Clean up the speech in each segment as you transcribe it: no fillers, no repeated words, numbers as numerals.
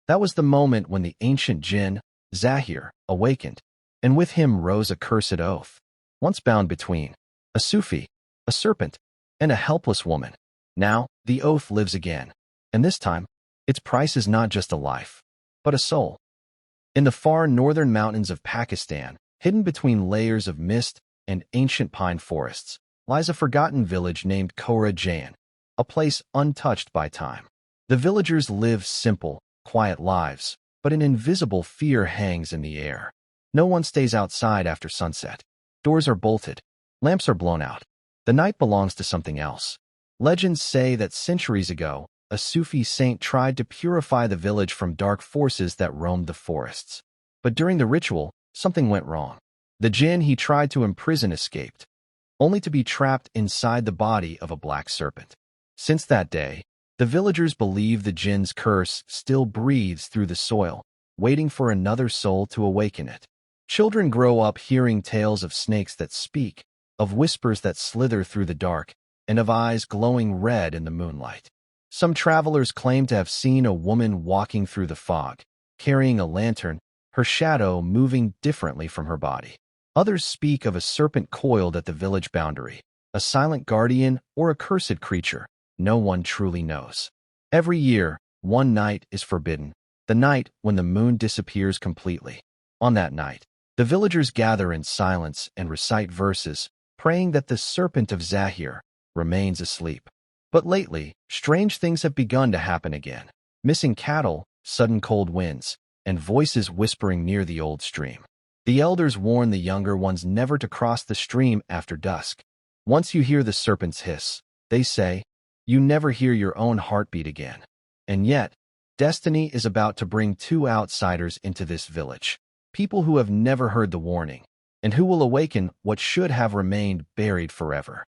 That was the moment when the ancient Jinn, Zahir, awakened, and with him rose a cursed oath, once bound between a Sufi, a serpent, and a helpless woman. Now, the oath lives again, and this time, its price is not just a life, but a soul. In the far northern mountains of Pakistan, hidden between layers of mist and ancient pine forests, lies a forgotten village named Kora Jain, a place untouched by time. The villagers live simple, quiet lives, but an invisible fear hangs in the air. No one stays outside after sunset. Doors are bolted. Lamps are blown out. The night belongs to something else. Legends say that centuries ago, a Sufi saint tried to purify the village from dark forces that roamed the forests. But during the ritual, something went wrong. The jinn he tried to imprison escaped, only to be trapped inside the body of a black serpent. Since that day, the villagers believe the jinn's curse still breathes through the soil, waiting for another soul to awaken it. Children grow up hearing tales of snakes that speak, of whispers that slither through the dark, and of eyes glowing red in the moonlight. Some travelers claim to have seen a woman walking through the fog, carrying a lantern, her shadow moving differently from her body. Others speak of a serpent coiled at the village boundary, a silent guardian or a cursed creature. No one truly knows. Every year, one night is forbidden, the night when the moon disappears completely. On that night, the villagers gather in silence and recite verses, praying that the serpent of Zahir remains asleep. But lately, strange things have begun to happen again. Missing cattle, sudden cold winds, and voices whispering near the old stream. The elders warn the younger ones never to cross the stream after dusk. Once you hear the serpent's hiss, they say, you never hear your own heartbeat again. And yet, destiny is about to bring two outsiders into this village. People who have never heard the warning, and who will awaken what should have remained buried forever.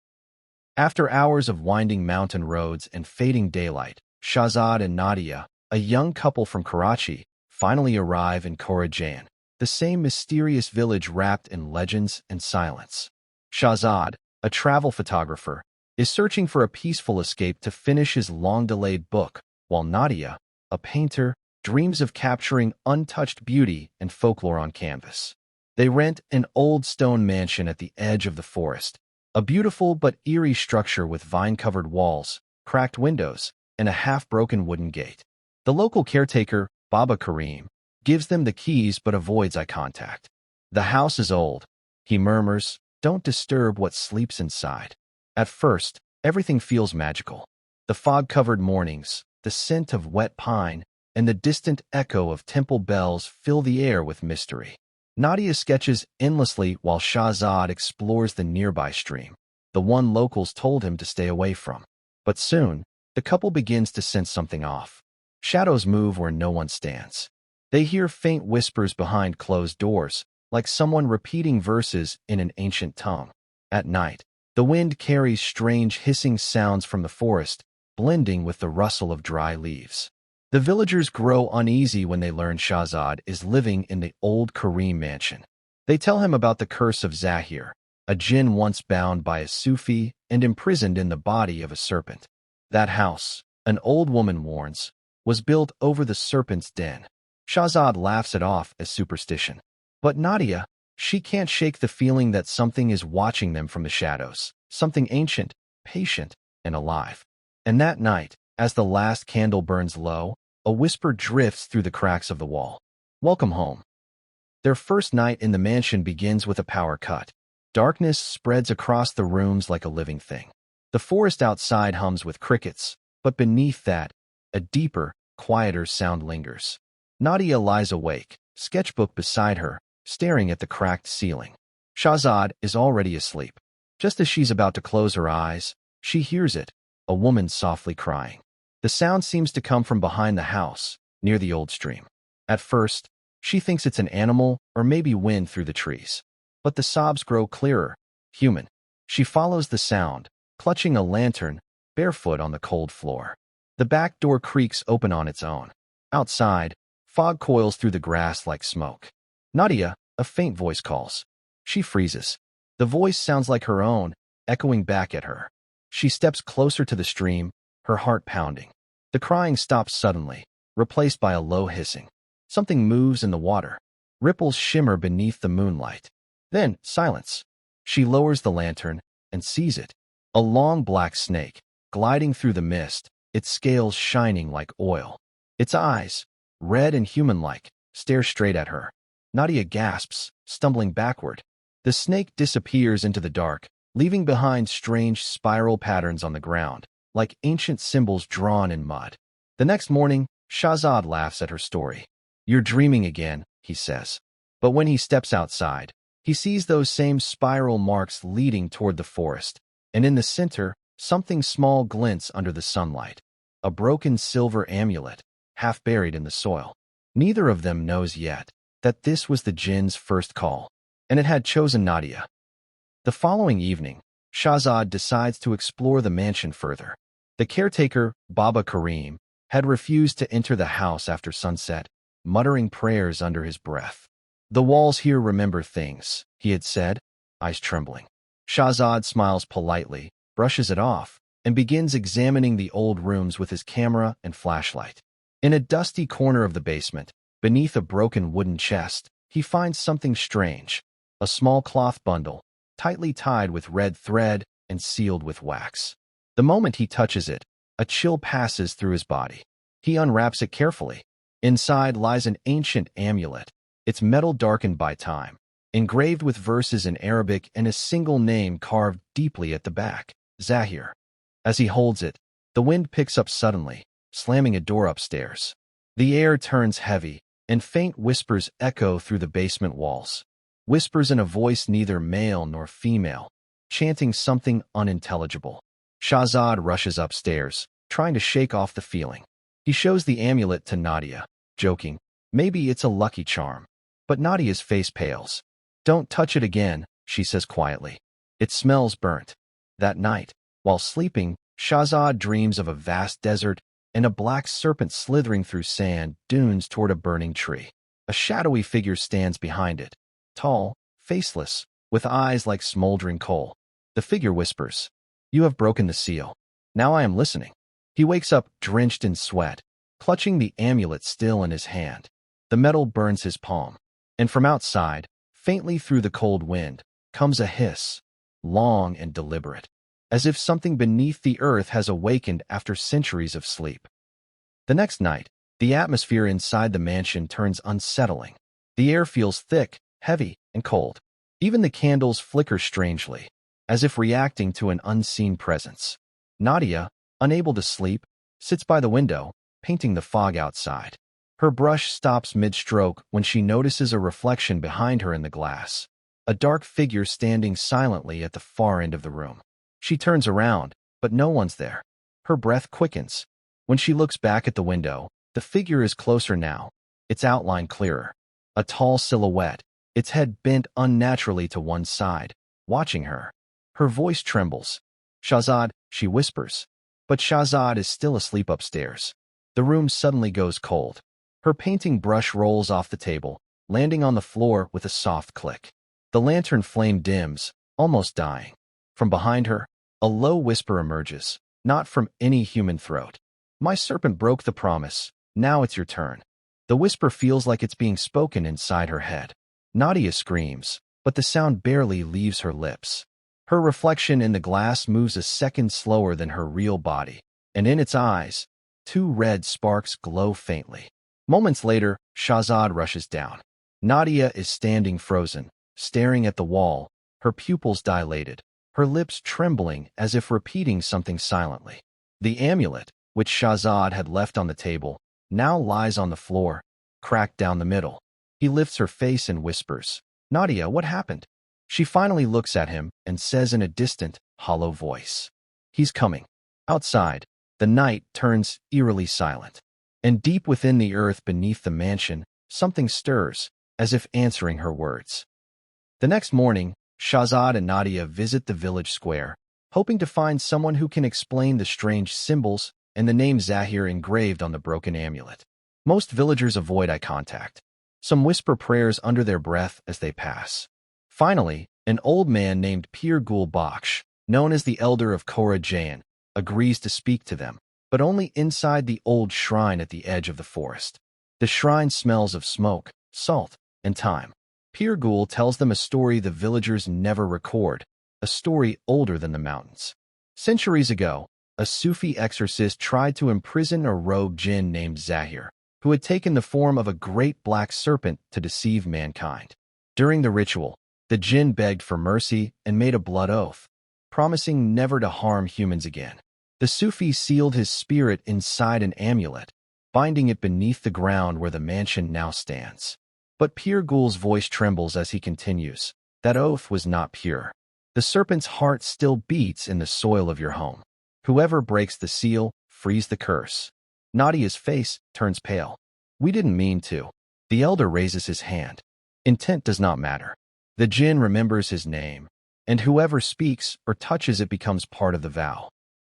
After hours of winding mountain roads and fading daylight, Shahzad and Nadia, a young couple from Karachi, finally arrive in Kora Jain, the same mysterious village wrapped in legends and silence. Shahzad, a travel photographer, is searching for a peaceful escape to finish his long-delayed book, while Nadia, a painter, dreams of capturing untouched beauty and folklore on canvas. They rent an old stone mansion at the edge of the forest, a beautiful but eerie structure with vine-covered walls, cracked windows, and a half-broken wooden gate. The local caretaker, Baba Karim, gives them the keys but avoids eye contact. The house is old, he murmurs, don't disturb what sleeps inside. At first, everything feels magical. The fog-covered mornings, the scent of wet pine, and the distant echo of temple bells fill the air with mystery. Nadia sketches endlessly while Shahzad explores the nearby stream, the one locals told him to stay away from. But soon, the couple begins to sense something off. Shadows move where no one stands. They hear faint whispers behind closed doors, like someone repeating verses in an ancient tongue. At night, the wind carries strange hissing sounds from the forest, blending with the rustle of dry leaves. The villagers grow uneasy when they learn Shahzad is living in the old Karim mansion. They tell him about the curse of Zahir, a jinn once bound by a Sufi and imprisoned in the body of a serpent. That house, an old woman warns, was built over the serpent's den. Shahzad laughs it off as superstition. But Nadia, she can't shake the feeling that something is watching them from the shadows, something ancient, patient, and alive. And that night, as the last candle burns low, a whisper drifts through the cracks of the wall. Welcome home. Their first night in the mansion begins with a power cut. Darkness spreads across the rooms like a living thing. The forest outside hums with crickets, but beneath that, a deeper, quieter sound lingers. Nadia lies awake, sketchbook beside her, staring at the cracked ceiling. Shahzad is already asleep. Just as she's about to close her eyes, she hears it, a woman softly crying. The sound seems to come from behind the house, near the old stream. At first, she thinks it's an animal or maybe wind through the trees. But the sobs grow clearer, human. She follows the sound, clutching a lantern, barefoot on the cold floor. The back door creaks open on its own. Outside, fog coils through the grass like smoke. Nadia, a faint voice calls. She freezes. The voice sounds like her own, echoing back at her. She steps closer to the stream, her heart pounding. The crying stops suddenly. replaced by a low hissing. Something moves in the water. Ripples shimmer beneath the moonlight. Then, silence. She lowers the lantern and sees it. A long black snake, gliding through the mist, its scales shining like oil. Its eyes, red and human-like, stare straight at her. Nadia gasps, stumbling backward. The snake disappears into the dark, leaving behind strange spiral patterns on the ground, like ancient symbols drawn in mud. The next morning, Shahzad laughs at her story. "You're dreaming again," he says. But when he steps outside, he sees those same spiral marks leading toward the forest, and in the center, something small glints under the sunlight. A broken silver amulet, half buried in the soil. Neither of them knows yet that this was the Jinn's first call, and it had chosen Nadia. The following evening, Shahzad decides to explore the mansion further. The caretaker, Baba Karim, had refused to enter the house after sunset, muttering prayers under his breath. "The walls here remember things," he had said, eyes trembling. Shahzad smiles politely, brushes it off, and begins examining the old rooms with his camera and flashlight. In a dusty corner of the basement, beneath a broken wooden chest, he finds something strange. A small cloth bundle, tightly tied with red thread and sealed with wax. The moment he touches it, a chill passes through his body. He unwraps it carefully. Inside lies an ancient amulet, its metal darkened by time, engraved with verses in Arabic and a single name carved deeply at the back, Zahir. As he holds it, the wind picks up suddenly, slamming a door upstairs. The air turns heavy, and faint whispers echo through the basement walls. Whispers in a voice neither male nor female, chanting something unintelligible. Shahzad rushes upstairs, trying to shake off the feeling. He shows the amulet to Nadia, joking, "Maybe it's a lucky charm." But Nadia's face pales. "Don't touch it again," she says quietly. "It smells burnt." That night, while sleeping, Shahzad dreams of a vast desert and a black serpent slithering through sand dunes toward a burning tree. A shadowy figure stands behind it, tall, faceless, with eyes like smoldering coal. The figure whispers, "You have broken the seal. Now I am listening." He wakes up drenched in sweat, clutching the amulet still in his hand. The metal burns his palm, and from outside, faintly through the cold wind, comes a hiss, long and deliberate, as if something beneath the earth has awakened after centuries of sleep. The next night, the atmosphere inside the mansion turns unsettling. The air feels thick, heavy, and cold. Even the candles flicker strangely, as if reacting to an unseen presence. Nadia, unable to sleep, sits by the window, painting the fog outside. Her brush stops mid-stroke when she notices a reflection behind her in the glass. A dark figure standing silently at the far end of the room. She turns around, but no one's there. Her breath quickens. When she looks back at the window, the figure is closer now, its outline clearer. A tall silhouette, its head bent unnaturally to one side, watching her. Her voice trembles. "Shahzad," she whispers. But Shahzad is still asleep upstairs. The room suddenly goes cold. Her painting brush rolls off the table, landing on the floor with a soft click. The lantern flame dims, almost dying. From behind her, a low whisper emerges, not from any human throat. "My serpent broke the promise. Now it's your turn." The whisper feels like it's being spoken inside her head. Nadia screams, but the sound barely leaves her lips. Her reflection in the glass moves a second slower than her real body, and in its eyes, two red sparks glow faintly. Moments later, Shahzad rushes down. Nadia is standing frozen, staring at the wall, her pupils dilated, her lips trembling as if repeating something silently. The amulet, which Shahzad had left on the table, now lies on the floor, cracked down the middle. He lifts her face and whispers, "Nadia, what happened?" She finally looks at him and says in a distant, hollow voice, "He's coming." Outside, the night turns eerily silent, and deep within the earth beneath the mansion, something stirs, as if answering her words. The next morning, Shahzad and Nadia visit the village square, hoping to find someone who can explain the strange symbols and the name Zahir engraved on the broken amulet. Most villagers avoid eye contact. Some whisper prayers under their breath as they pass. Finally, an old man named Pir Gul Bakhsh, known as the Elder of Kora Jain, agrees to speak to them. but only inside the old shrine at the edge of the forest. The shrine smells of smoke, salt, and time. Pir Gul tells them a story the villagers never record, a story older than the mountains. Centuries ago, a Sufi exorcist tried to imprison a rogue Jinn named Zahir, who had taken the form of a great black serpent to deceive mankind. During the ritual, the Jinn begged for mercy and made a blood oath, promising never to harm humans again. The Sufi sealed his spirit inside an amulet, binding it beneath the ground where the mansion now stands. But Pir Gul's voice trembles as he continues. That oath was not pure. The serpent's heart still beats in the soil of your home. Whoever breaks the seal frees the curse. Nadia's face turns pale. We didn't mean to. The elder raises his hand. Intent does not matter. The Jinn remembers his name, and whoever speaks or touches it becomes part of the vow.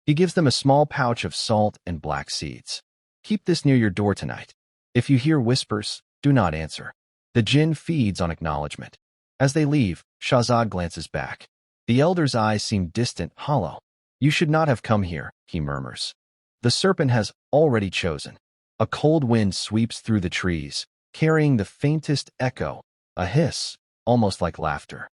He gives them a small pouch of salt and black seeds. Keep this near your door tonight. If you hear whispers, do not answer. The Jinn feeds on acknowledgement. As they leave, Shahzad glances back. The elder's eyes seem distant, hollow. You should not have come here, he murmurs. The serpent has already chosen. A cold wind sweeps through the trees, carrying the faintest echo, a hiss, almost like laughter.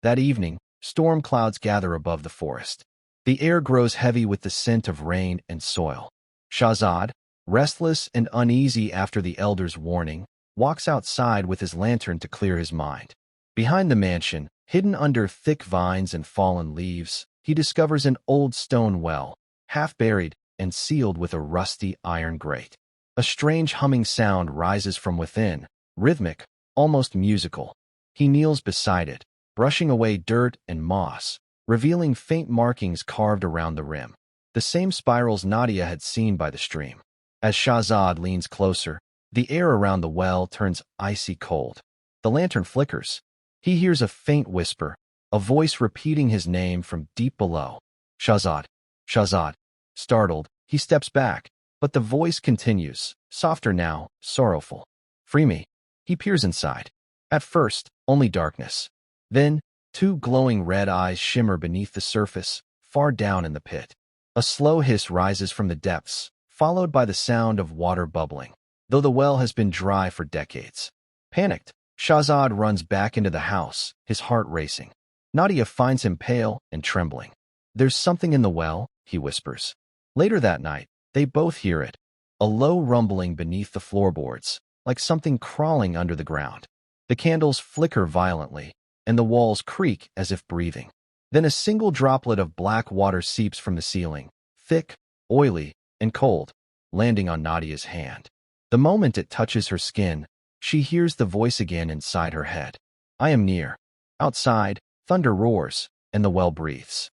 That evening, storm clouds gather above the forest. The air grows heavy with the scent of rain and soil. Shahzad, restless and uneasy after the elder's warning, walks outside with his lantern to clear his mind. Behind the mansion, hidden under thick vines and fallen leaves, he discovers an old stone well, half buried and sealed with a rusty iron grate. A strange humming sound rises from within, rhythmic, almost musical. He kneels beside it, brushing away dirt and moss, revealing faint markings carved around the rim, the same spirals Nadia had seen by the stream. As Shahzad leans closer, the air around the well turns icy cold. The lantern flickers. He hears a faint whisper, a voice repeating his name from deep below. Shahzad, Shahzad. Startled, he steps back, but the voice continues, softer now, sorrowful. Free me. He peers inside. At first, only darkness. Then, two glowing red eyes shimmer beneath the surface, far down in the pit. A slow hiss rises from the depths, followed by the sound of water bubbling, though the well has been dry for decades. Panicked, Shahzad runs back into the house, his heart racing. Nadia finds him pale and trembling. There's something in the well, he whispers. Later that night, they both hear it, a low rumbling beneath the floorboards, like something crawling under the ground. The candles flicker violently, and the walls creak as if breathing. Then a single droplet of black water seeps from the ceiling, thick, oily, and cold, landing on Nadia's hand. The moment it touches her skin, she hears the voice again inside her head. I am near. Outside, thunder roars, and the well breathes.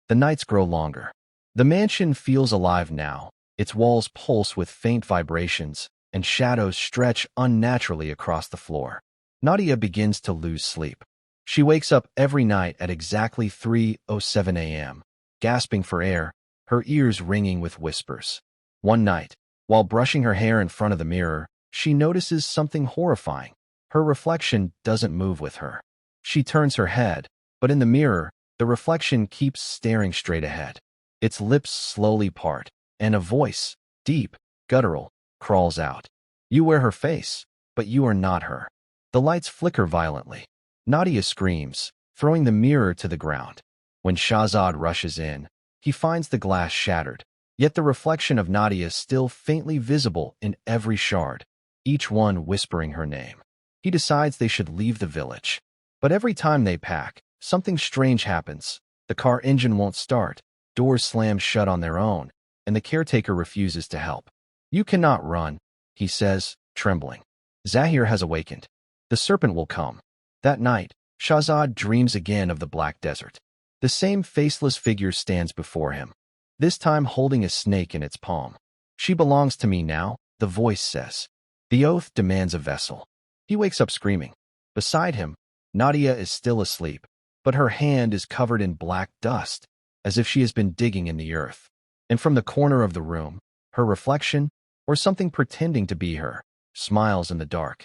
The nights grow longer. The mansion feels alive now, its walls pulse with faint vibrations, and shadows stretch unnaturally across the floor. Nadia begins to lose sleep. She wakes up every night at exactly 3:07 a.m., gasping for air, her ears ringing with whispers. One night, while brushing her hair in front of the mirror, she notices something horrifying. Her reflection doesn't move with her. She turns her head, but in the mirror, the reflection keeps staring straight ahead. Its lips slowly part, and a voice, deep, guttural, crawls out. You wear her face, but you are not her. The lights flicker violently. Nadia screams, throwing the mirror to the ground. When Shahzad rushes in, he finds the glass shattered, yet the reflection of Nadia still faintly visible in every shard, each one whispering her name. He decides they should leave the village. But every time they pack, something strange happens. The car engine won't start, doors slam shut on their own, and the caretaker refuses to help. You cannot run, he says, trembling. Zahir has awakened. The serpent will come. That night, Shahzad dreams again of the black desert. The same faceless figure stands before him, this time holding a snake in its palm. She belongs to me now, the voice says. The oath demands a vessel. He wakes up screaming. Beside him, Nadia is still asleep, but her hand is covered in black dust, as if she has been digging in the earth. And from the corner of the room, her reflection, or something pretending to be her, smiles in the dark.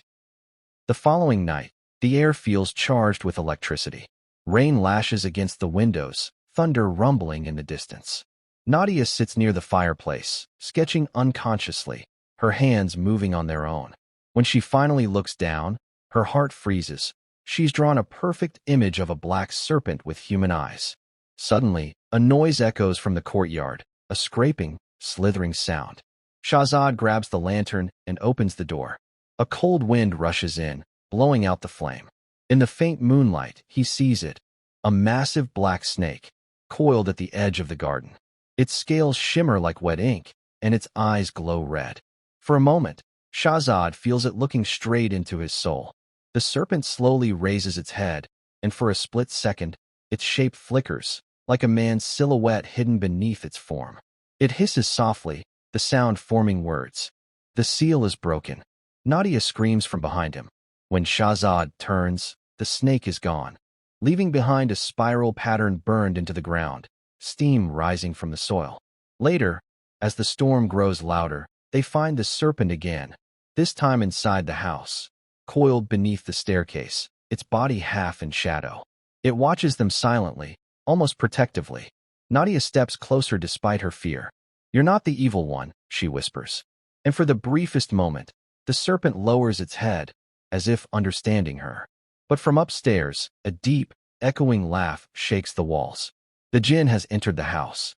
The following night, the air feels charged with electricity. Rain lashes against the windows, thunder rumbling in the distance. Nadia sits near the fireplace, sketching unconsciously, her hands moving on their own. When she finally looks down, her heart freezes. She's drawn a perfect image of a black serpent with human eyes. Suddenly, a noise echoes from the courtyard, a scraping, slithering sound. Shahzad grabs the lantern and opens the door. A cold wind rushes in, blowing out the flame. In the faint moonlight, he sees it, a massive black snake, coiled at the edge of the garden. Its scales shimmer like wet ink, and its eyes glow red. For a moment, Shahzad feels it looking straight into his soul. The serpent slowly raises its head, and for a split second, its shape flickers, like a man's silhouette hidden beneath its form. It hisses softly, the sound forming words. The seal is broken. Nadia screams from behind him. When Shahzad turns, the snake is gone, leaving behind a spiral pattern burned into the ground, steam rising from the soil. Later, as the storm grows louder, they find the serpent again, this time inside the house, coiled beneath the staircase, its body half in shadow. It watches them silently, almost protectively. Nadia steps closer despite her fear. "You're not the evil one," she whispers. And for the briefest moment, the serpent lowers its head, as if understanding her. But from upstairs, a deep, echoing laugh shakes the walls. The Jinn has entered the house.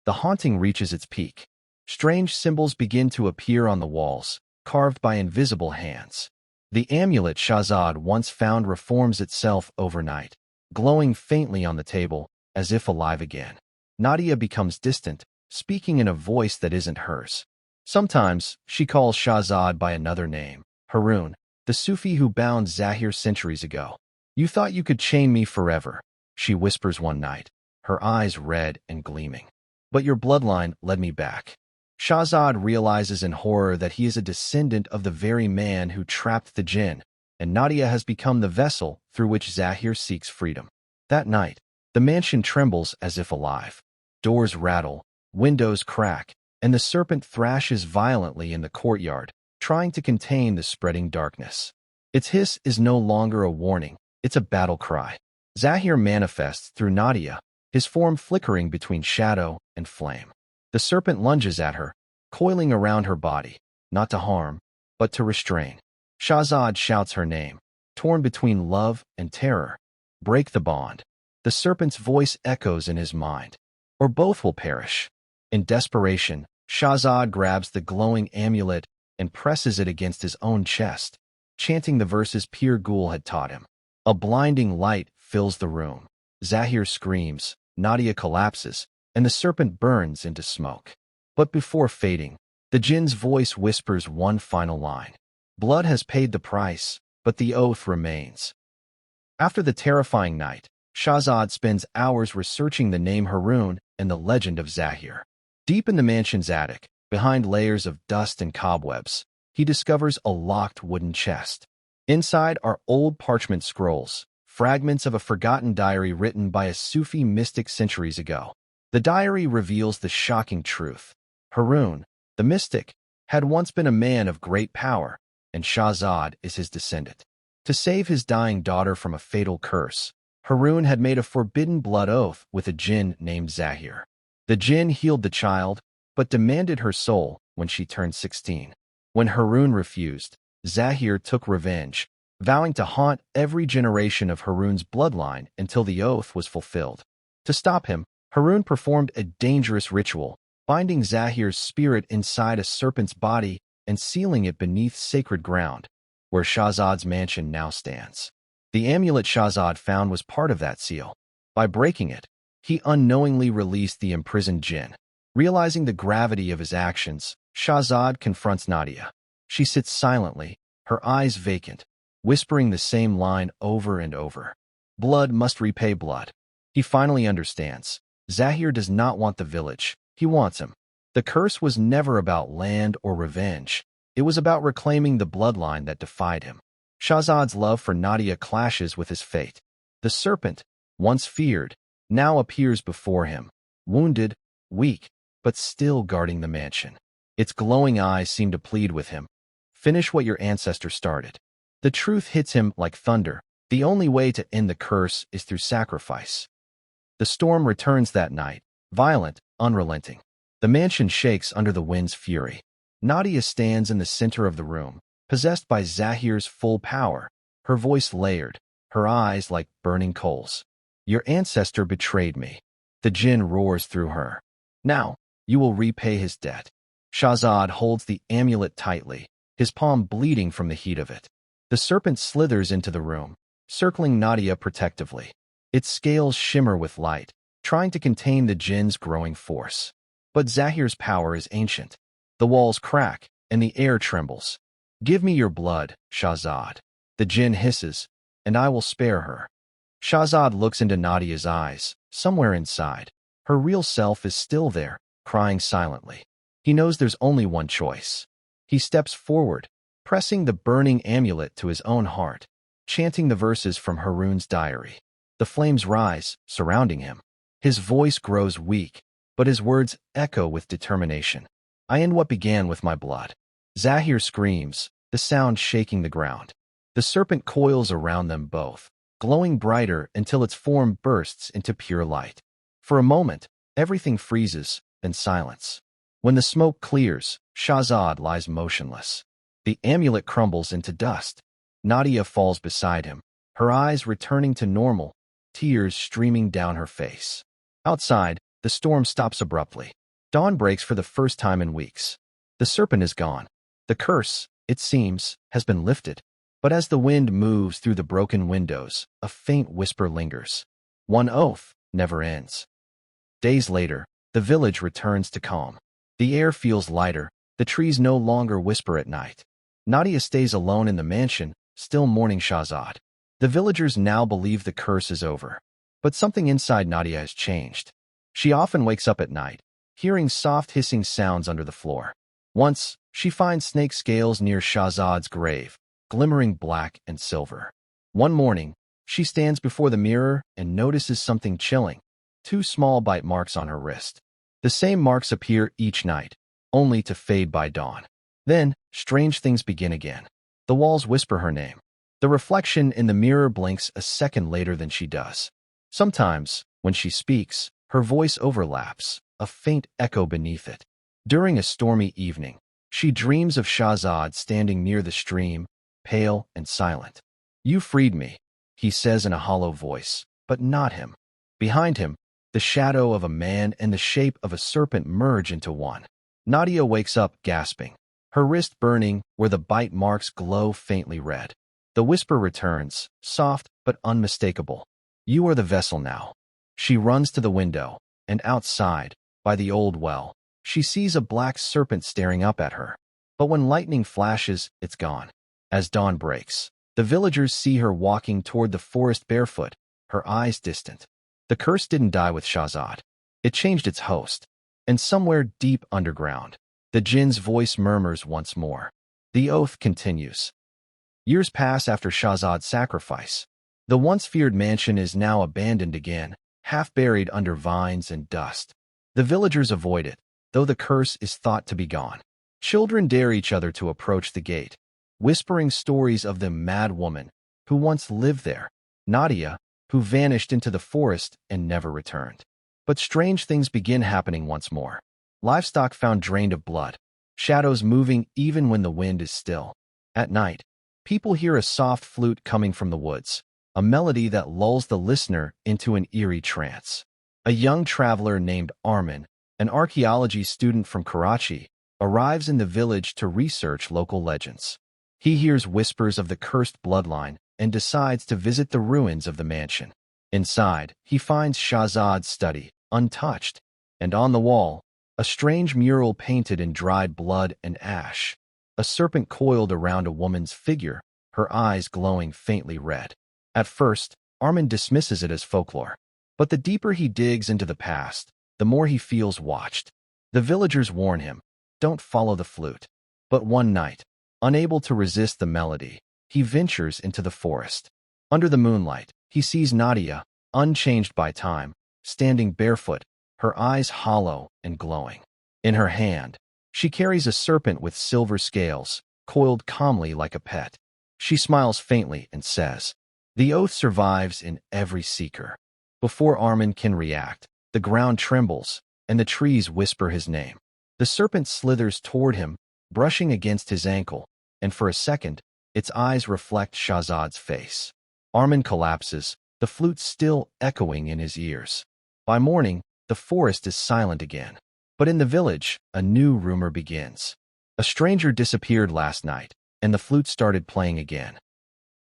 The haunting reaches its peak. Strange symbols begin to appear on the walls, carved by invisible hands. The amulet Shahzad once found reforms itself overnight, glowing faintly on the table, as if alive again. Nadia becomes distant, speaking in a voice that isn't hers. Sometimes, she calls Shahzad by another name, Harun, the Sufi who bound Zahir centuries ago. "You thought you could chain me forever," she whispers one night, her eyes red and gleaming. "But your bloodline led me back." Shahzad realizes in horror that he is a descendant of the very man who trapped the Jinn, and Nadia has become the vessel through which Zahir seeks freedom. That night, the mansion trembles as if alive. Doors rattle, windows crack, and the serpent thrashes violently in the courtyard, trying to contain the spreading darkness. Its hiss is no longer a warning, it's a battle cry. Zahir manifests through Nadia, his form flickering between shadow and flame. The serpent lunges at her, coiling around her body, not to harm, but to restrain. Shahzad shouts her name, torn between love and terror. "Break the bond." The serpent's voice echoes in his mind. "Or both will perish." In desperation, Shahzad grabs the glowing amulet and presses it against his own chest, chanting the verses Pir Gul had taught him. A blinding light fills the room. Zahir screams, Nadia collapses, and the serpent burns into smoke. But before fading, the Jinn's voice whispers one final line. "Blood has paid the price, but the oath remains." After the terrifying night, Shahzad spends hours researching the name Harun and the legend of Zahir. Deep in the mansion's attic, behind layers of dust and cobwebs, he discovers a locked wooden chest. Inside are old parchment scrolls, fragments of a forgotten diary written by a Sufi mystic centuries ago. The diary reveals the shocking truth. Harun, the mystic, had once been a man of great power, and Shahzad is his descendant. To save his dying daughter from a fatal curse, Harun had made a forbidden blood oath with a Jinn named Zahir. The Jinn healed the child, but demanded her soul when she turned 16. When Harun refused, Zahir took revenge, vowing to haunt every generation of Harun's bloodline until the oath was fulfilled. To stop him, Harun performed a dangerous ritual, binding Zahir's spirit inside a serpent's body and sealing it beneath sacred ground, where Shahzad's mansion now stands. The amulet Shahzad found was part of that seal. By breaking it, he unknowingly released the imprisoned Jinn. Realizing the gravity of his actions, Shahzad confronts Nadia. She sits silently, her eyes vacant, whispering the same line over and over. Blood must repay blood. He finally understands. Zahir does not want the village. He wants him. The curse was never about land or revenge. It was about reclaiming the bloodline that defied him. Shahzad's love for Nadia clashes with his fate. The serpent, once feared, now appears before him, wounded, weak, but still guarding the mansion. Its glowing eyes seem to plead with him. "Finish what your ancestor started." The truth hits him like thunder. The only way to end the curse is through sacrifice. The storm returns that night, violent, unrelenting. The mansion shakes under the wind's fury. Nadia stands in the center of the room, possessed by Zahir's full power, her voice layered, her eyes like burning coals. Your ancestor betrayed me. The Jinn roars through her. Now, you will repay his debt. Shahzad holds the amulet tightly, his palm bleeding from the heat of it. The serpent slithers into the room, circling Nadia protectively. Its scales shimmer with light, trying to contain the Jinn's growing force. But Zahir's power is ancient. The walls crack, and the air trembles. Give me your blood, Shahzad. The Jinn hisses, and I will spare her. Shahzad looks into Nadia's eyes, somewhere inside. Her real self is still there, crying silently. He knows there's only one choice. He steps forward, pressing the burning amulet to his own heart, chanting the verses from Haroun's diary. The flames rise, surrounding him. His voice grows weak, but his words echo with determination. I end what began with my blood. Zahir screams, the sound shaking the ground. The serpent coils around them both, glowing brighter until its form bursts into pure light. For a moment, everything freezes, then silence. When the smoke clears, Shahzad lies motionless. The amulet crumbles into dust. Nadia falls beside him, her eyes returning to normal, tears streaming down her face. Outside, the storm stops abruptly. Dawn breaks for the first time in weeks. The serpent is gone. The curse, it seems, has been lifted. But as the wind moves through the broken windows, a faint whisper lingers. One oath never ends. Days later, the village returns to calm. The air feels lighter, the trees no longer whisper at night. Nadia stays alone in the mansion, still mourning Shahzad. The villagers now believe the curse is over. But something inside Nadia has changed. She often wakes up at night, hearing soft hissing sounds under the floor. Once, she finds snake scales near Shahzad's grave, glimmering black and silver. One morning, she stands before the mirror and notices something chilling, 2 small bite marks on her wrist. The same marks appear each night, only to fade by dawn. Then, strange things begin again. The walls whisper her name. The reflection in the mirror blinks a second later than she does. Sometimes, when she speaks, her voice overlaps, a faint echo beneath it. During a stormy evening, she dreams of Shahzad standing near the stream, pale and silent. You freed me, he says in a hollow voice, but not him. Behind him, the shadow of a man and the shape of a serpent merge into one. Nadia wakes up gasping, her wrist burning where the bite marks glow faintly red. The whisper returns, soft but unmistakable. You are the vessel now. She runs to the window, and outside, by the old well, she sees a black serpent staring up at her. But when lightning flashes, it's gone. As dawn breaks, the villagers see her walking toward the forest barefoot, her eyes distant. The curse didn't die with Shahzad. It changed its host. And somewhere deep underground, the Jinn's voice murmurs once more. The oath continues. Years pass after Shahzad's sacrifice. The once feared mansion is now abandoned again, half buried under vines and dust. The villagers avoid it, though the curse is thought to be gone. Children dare each other to approach the gate, whispering stories of the mad woman who once lived there, Nadia, who vanished into the forest and never returned. But strange things begin happening once more. Livestock found drained of blood, shadows moving even when the wind is still. At night, people hear a soft flute coming from the woods, a melody that lulls the listener into an eerie trance. A young traveler named Armin, an archaeology student from Karachi, arrives in the village to research local legends. He hears whispers of the cursed bloodline and decides to visit the ruins of the mansion. Inside, he finds Shahzad's study, untouched, and on the wall, a strange mural painted in dried blood and ash. A serpent coiled around a woman's figure, her eyes glowing faintly red. At first, Armin dismisses it as folklore. But the deeper he digs into the past, the more he feels watched. The villagers warn him, don't follow the flute. But one night, unable to resist the melody, he ventures into the forest. Under the moonlight, he sees Nadia, unchanged by time, standing barefoot, her eyes hollow and glowing. In her hand, she carries a serpent with silver scales, coiled calmly like a pet. She smiles faintly and says, the oath survives in every seeker. Before Armin can react, the ground trembles, and the trees whisper his name. The serpent slithers toward him, brushing against his ankle, and for a second, its eyes reflect Shahzad's face. Armin collapses, the flute still echoing in his ears. By morning, the forest is silent again. But in the village, a new rumor begins. A stranger disappeared last night, and the flute started playing again.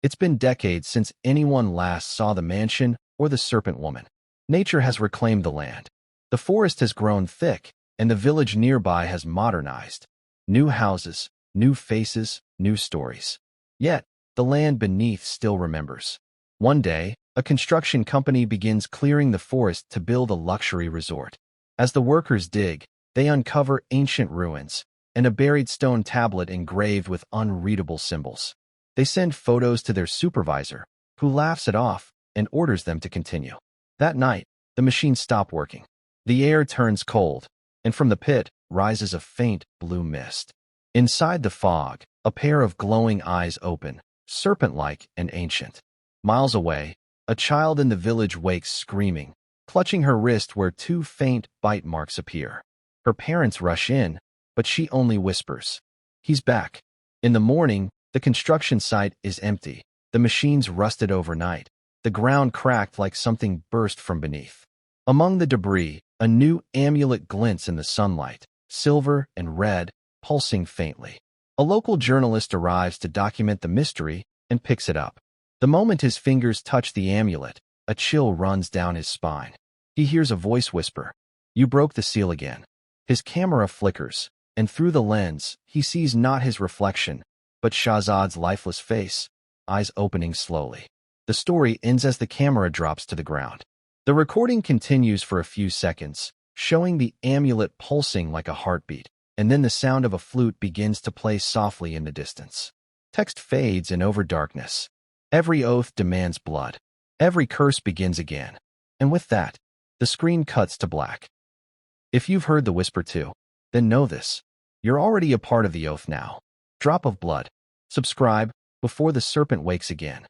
It's been decades since anyone last saw the mansion or the serpent woman. Nature has reclaimed the land. The forest has grown thick, and the village nearby has modernized. New houses, new faces, new stories. Yet, the land beneath still remembers. One day, a construction company begins clearing the forest to build a luxury resort. As the workers dig, they uncover ancient ruins and a buried stone tablet engraved with unreadable symbols. They send photos to their supervisor, who laughs it off and orders them to continue. That night, the machines stop working. The air turns cold, and from the pit rises a faint blue mist. Inside the fog, a pair of glowing eyes open, serpent-like and ancient. Miles away, a child in the village wakes screaming, clutching her wrist where two faint bite marks appear. Her parents rush in, but she only whispers, "He's back." In the morning, the construction site is empty. The machines rusted overnight. The ground cracked like something burst from beneath. Among the debris, a new amulet glints in the sunlight, silver and red, pulsing faintly. A local journalist arrives to document the mystery and picks it up. The moment his fingers touch the amulet, a chill runs down his spine. He hears a voice whisper, "You broke the seal again." His camera flickers, and through the lens, he sees not his reflection, but Shahzad's lifeless face, eyes opening slowly. The story ends as the camera drops to the ground. The recording continues for a few seconds, showing the amulet pulsing like a heartbeat, and then the sound of a flute begins to play softly in the distance. Text fades in over darkness. Every oath demands blood. Every curse begins again. And with that, the screen cuts to black. If you've heard the whisper too, then know this. You're already a part of the oath now. Drop of blood. Subscribe before the serpent wakes again.